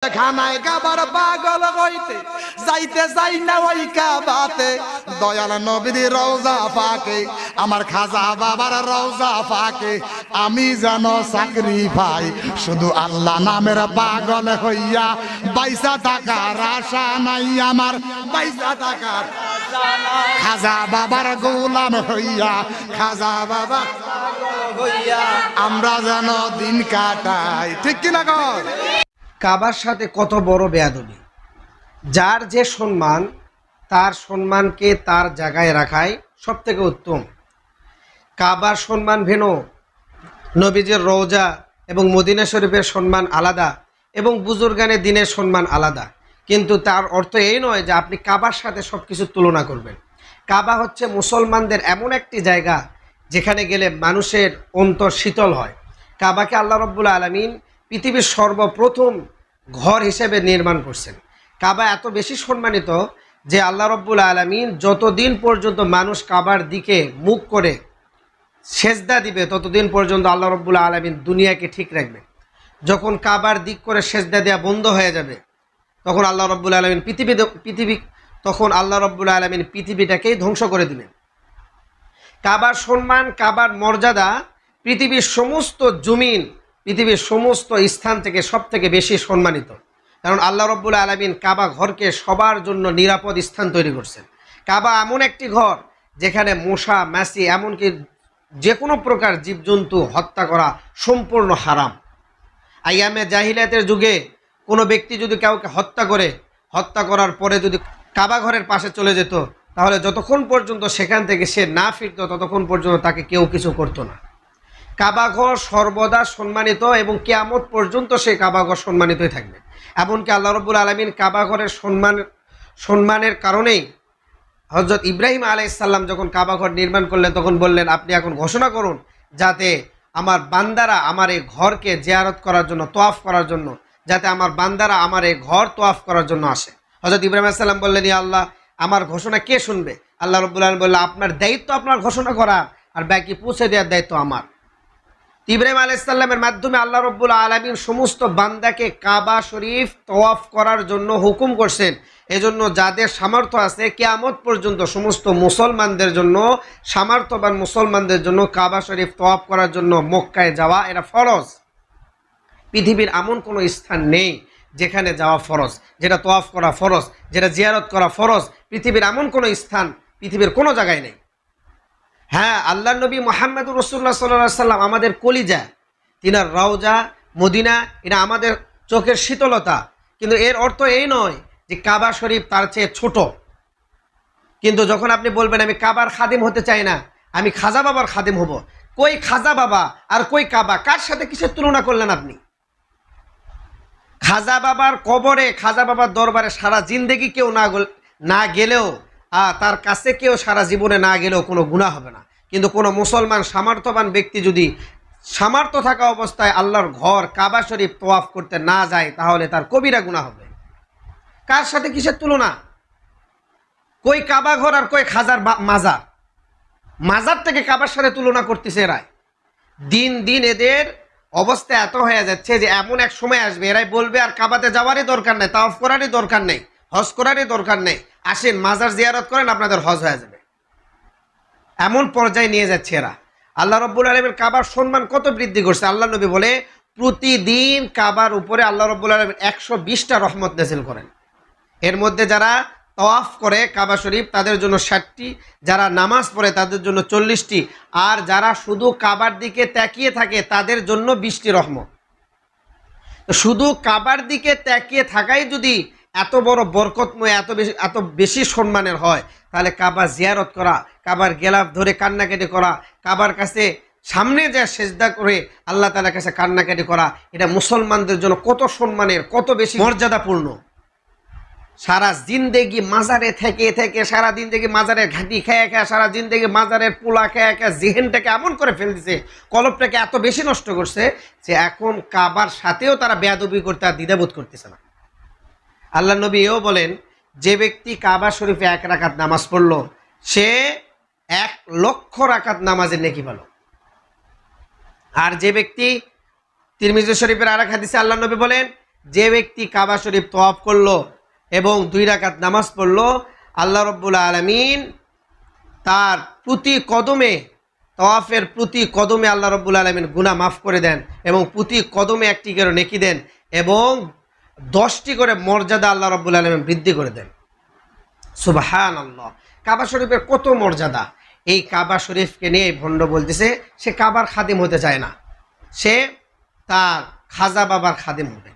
খানায় গাবার পাগল হইতে যাইতে যাই না ওই কাবাতে দয়াল নবীর রওজা পাকে আমার খাজা বাবার রওজা পাকে আমি যেন চাকরি পাই শুধু আল্লাহ নামের পাগল হইয়া পয়সা টাকার আশা নাই আমার পয়সা টাকার খাজা বাবার গোলাম হইয়া খাজা বাবা আমরা যেন দিন কাটাই ঠিক কিনা কর। কাবার সাথে কত বড় বেয়াদবি। যার যে সম্মান তার সম্মানকে তার জায়গায় রাখাই সব থেকে উত্তম। কাবার সম্মান ভিন্ন, নবীজির রওজা এবং মদিনা শরীফের সম্মান আলাদা এবং বুজুর্গানে দিনের সম্মান আলাদা, কিন্তু তার অর্থ এই নয় যে আপনি কাবার সাথে সব কিছু তুলনা করবেন। কাবা হচ্ছে মুসলমানদের এমন একটি জায়গা যেখানে গেলে মানুষের অন্তর শীতল হয়। কাবাকে আল্লাহ রাব্বুল আলামিন পৃথিবীর সর্বপ্রথম ঘর হিসেবে নির্মাণ করছেন। কাবা এত বেশি সম্মানিত যে আল্লাহ রাব্বুল আলামিন যতদিন পর্যন্ত মানুষ কাবার দিকে মুখ করে সেজদা দিবে ততদিন পর্যন্ত আল্লাহ রাব্বুল আলামিন দুনিয়াকে ঠিক রাখবে। যখন কাবার দিক করে সেজদা দেওয়া বন্ধ হয়ে যাবে তখন আল্লাহ রাব্বুল আলামিন পৃথিবীটাকেই ধ্বংস করে দিবেন। কাবার সম্মান, কাবার মর্যাদা পৃথিবীর সমস্ত জমিন, পৃথিবীর সমস্ত স্থান থেকে সব থেকে বেশি সম্মানিত, কারণ আল্লাহ রাব্বুল আলামিন কাবা ঘরকে সবার জন্য নিরাপদ স্থান তৈরি করছেন। কাবা এমন একটি ঘর যেখানে মশা মাছি এমনকি যে কোনো প্রকার জীবজন্তু হত্যা করা সম্পূর্ণ হারাম। আইয়ামে জাহিলিয়াতের যুগে কোনো ব্যক্তি যদি কাউকে হত্যা করার পরে যদি কাবা ঘরের পাশে চলে যেত তাহলে যতক্ষণ পর্যন্ত সেখান থেকে সে না ফিরত ততক্ষণ পর্যন্ত তাকে কেউ কিছু করতো না। কাবাঘর সর্বদা সম্মানিত এবং কিয়ামত পর্যন্ত সেই কাবাঘর সম্মানিতই থাকবে। এমনকি আল্লাহ রাব্বুল আলামিন কাবাঘরের সম্মানের কারণেই হযরত ইব্রাহিম আলাইহিস সালাম যখন কাবাঘর নির্মাণ করলেন তখন বললেন, আপনি এখন ঘোষণা করুন যাতে আমার বান্দারা আমার এই ঘরকে জিয়ারত করার জন্য, তোয়াফ করার জন্য, যাতে আমার বান্দারা আমার এই ঘর তোয়াফ করার জন্য আসে। হযরত ইব্রাহিম আলাইহিস সালাম বললেন, ইয়া আল্লাহ, আমার ঘোষণা কে শুনবে? আল্লাহ রাব্বুল আলামিন বললেন, আপনার দায়িত্ব আপনার ঘোষণা করা, আর বাকি পৌঁছে দেওয়ার দায়িত্ব আমার। ইব্রাহিম আলাইহিস সালামের মাধ্যমে আল্লাহ রাব্বুল আলামিন সমস্ত বান্দাকে কাবা শরীফ তওয়াফ করার জন্য হুকুম করছেন। এজন্য যাদের সামর্থ্য আছে কিয়ামত পর্যন্ত সমস্ত মুসলমানদের জন্য, সামর্থ্যবান মুসলমানদের জন্য কাবা শরীফ তওয়াফ করার জন্য মক্কায় যাওয়া এটা ফরজ। পৃথিবীর এমন কোনো স্থান নেই যেখানে যাওয়া ফরজ, যেটা তওয়াফ করা ফরজ, যেটা জিয়ারত করা ফরজ। পৃথিবীর এমন কোনো স্থান পৃথিবীর কোনো জায়গায় নেই। হ্যাঁ, আল্লাহ নবী মুহাম্মদুর রাসূলুল্লাহ সাল্লাল্লাহু আলাইহি সাল্লাম আমাদের কলিজা, তিনার রওজা মদিনা এটা আমাদের চোখের শীতলতা, কিন্তু এর অর্থ এই নয় যে কাবা শরীফ তার চেয়ে ছোট। কিন্তু যখন আপনি বলবেন আমি কাবার খাদিম হতে চাই না, আমি খাজা বাবার খাদিম হব, কই খাজা বাবা আর কই কাবা, কার সাথে কিসের তুলনা করলেন আপনি? খাজা বাবার কবরে, খাজা বাবার দরবারে সারা জিন্দেগি কেউ না গেলেও, তার কাছে কেউ সারা জীবনে না গেলেও কোনো গুনাহ হবে না। কিন্তু কোনো মুসলমান সামর্থ্যবান ব্যক্তি যদি সামর্থ্য থাকা অবস্থায় আল্লাহর ঘর কাবা শরীফ তোয়াফ করতে না যায় তাহলে তার কবিরা গুনাহ হবে। কার সাথে কিসের তুলনা? কই কাবা ঘর আর কই খাজার মাজার, মাজার থেকে কাবার সাথে তুলনা করতেছে এরাই। দিন দিন এদের অবস্থা এত হয়ে যাচ্ছে যে এমন এক সময় আসবে এরাই বলবে আর কাবাতে যাওয়ারই দরকার নেই, তাওয়াফ করারই দরকার নেই, হজ করারই দরকার নেই, আসেন মাজার জিয়ারত করেন আপনাদের হজ হয়ে যাবে। এমন পর্যায়ে নিয়ে যাচ্ছে এরা। আল্লাহ রাব্বুল আলামিন কাবার সম্মান কত বৃদ্ধি করছে। আল্লাহ নবী বলে প্রতিদিন কাবার উপরে আল্লাহ রাব্বুল আলামিন 120টা রহমত নাযিল করেন। এর মধ্যে যারা তওয়াফ করে কাবা শরীফ তাদের জন্য 60টি, যারা নামাজ পড়ে তাদের জন্য 40টি, আর যারা শুধু কাবার দিকে তাকিয়ে থাকে তাদের জন্য 20টি রহমত। শুধু কাবার দিকে তাকিয়ে থাকাই যদি এত বড় বরকতময়, এত বেশি সম্মানের হয়, তাহলে কাবা জিয়ারত করা, কাবার গেলাফ ধরে কান্নাকাটি করা, কাবার কাছে সামনে যা সেজদা করে আল্লাহ তাআলার কাছে কান্নাকাটি করা, এটা মুসলমানদের জন্য কত সম্মানের, কত বেশি মর্যাদাপূর্ণ। সারা জিন্দেগি মাজারে থেকে থেকে, সারা জিন্দেগি মাজারের ঘাঁটি খেয়ে খেয়ে, সারা জিন্দেগি মাজারের পোলা খেয়ে খেয়ে জেহেনটাকে এমন করে ফেলে দিছে, কলবটাকে এত বেশি নষ্ট করছে যে এখন কাবার সাথেও তারা বেয়াদবি করতে আর দ্বিধাবোধ করতেছে না। আল্লাহ নবী এও বলেন, যে ব্যক্তি কাবা শরীফে 1 রাকাত নামাজ পড়ল সে 1 লক্ষ রাকাত নামাজের নেকি পেল। আর যে ব্যক্তি, তিরমিজি শরীফের আরেক হাদিসে আল্লাহ নবী বলেন, যে ব্যক্তি কাবা শরীফ তওয়াফ করলো এবং 2 রাকাত নামাজ পড়লো, আল্লাহ রাব্বুল আলামিন তার প্রতি কদমে, তওয়াফের প্রতি কদমে আল্লাহ রাব্বুল আলামিন গুনাহ মাফ করে দেন এবং প্রতি কদমে 1টি করে নেকি দেন এবং 10টি করে মর্যাদা আল্লাহ রাব্বুল আলামিন বৃদ্ধি করে দেন। সুবহানাল্লাহ। কাবা শরীফের কত মর্যাদা! এই কাবা শরীফকে নিয়ে ভণ্ড বলতেছে সে কাবার খাদিম হতে চায় না, সে তার খাজা বাবার খাদিম হবে।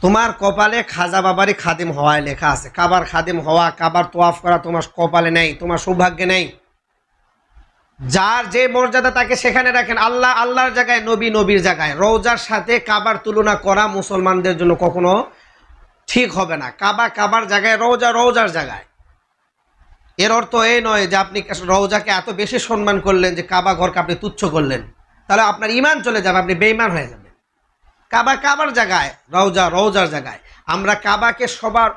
তোমার কপালে খাজা বাবারই খাদিম হওয়ায় লেখা আছে। কাবার খাদিম হওয়া, কাবার তোয়াফ করা তোমার কপালে নেই, তোমার সৌভাগ্যে নেই। যার যে মর্যাদা তাকে সেখানে রাখেন। আল্লাহ আল্লাহর জায়গায়, নবী নবীর জায়গায়। রওজার সাথে কাবার তুলনা করা মুসলমানদের জন্য কখনো ঠিক হবে না। কাবা কাবার জায়গায়, রওজা রওজার জায়গায়। এর অর্থ এই নয় যে আপনি রওজাকে এত বেশি সম্মান করলেন যে কাবা ঘরকে আপনি তুচ্ছ করলেন, তাহলে আপনার ঈমান চলে যাবে, আপনি বেঈমান হয়ে যাবেন। কাবা কাবার জায়গায়, রওজা রওজার জায়গায়। আমরা কাবাকে সবার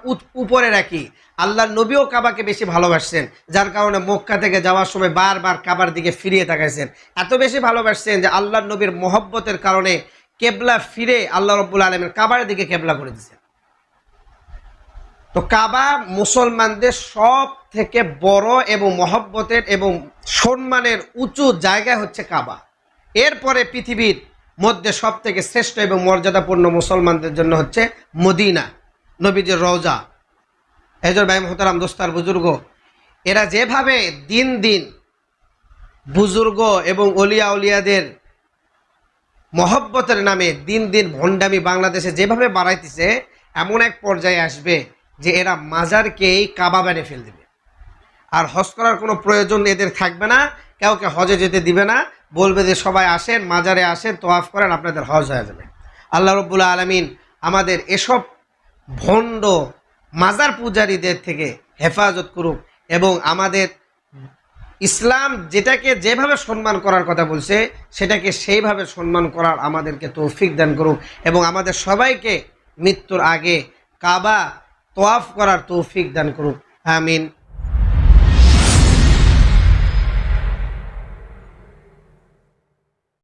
উপরে রাখি। আল্লাহর নবীও কাবাকে বেশি ভালোবাসছেন, যার কারণে মক্কা থেকে যাওয়ার সময় বারবার কাবার দিকে ফিরিয়ে তাকাইছেন। এত বেশি ভালোবাসছেন যে আল্লাহর নবীর মহব্বতের কারণে কেবলা ফিরে আল্লাহ রাব্বুল আলামিন কাবার দিকে কেবলা করে দিয়েছেন। তো কাবা মুসলমানদের সব থেকে বড় এবং মহব্বতের এবং সম্মানের উঁচু জায়গা হচ্ছে কাবা। এরপরে পৃথিবীর মধ্যে সব থেকে শ্রেষ্ঠ এবং মর্যাদাপূর্ণ মুসলমানদের জন্য হচ্ছে মদিনা, নবীজির রওজা। এজর ভাই মোহতারাম, দোস্তার বুজুর্গ, এরা যেভাবে দিন দিন বুজুর্গ এবং অলিয়া উলিয়াদের মহব্বতের নামে দিন দিন ভণ্ডামি বাংলাদেশে যেভাবে বাড়াইতেছে, এমন এক পর্যায়ে আসবে যে এরা মাজারকেই কাবা বানিয়ে ফেল দেবে। আর হজ করার কোনো প্রয়োজন এদের থাকবে না, কাউকে হজে যেতে দিবে না, বলবে যে সবাই আসেন, মাজারে আসেন, তোয়াফ করেন, আপনাদের হজ হয়ে যাবে। আল্লাহ রাব্বুল আলামিন আমাদের এসব ভণ্ড মাজার পূজারীদের থেকে হেফাজত করুক এবং আমাদের ইসলাম যেটাকে যেভাবে সম্মান করার কথা বলছে সেটাকে সেইভাবে সম্মান করার আমাদেরকে তৌফিক দান করুক এবং আমাদের সবাইকে মৃত্যুর আগে কাবা তোয়াফ করার তৌফিক দান করুক। আমিন।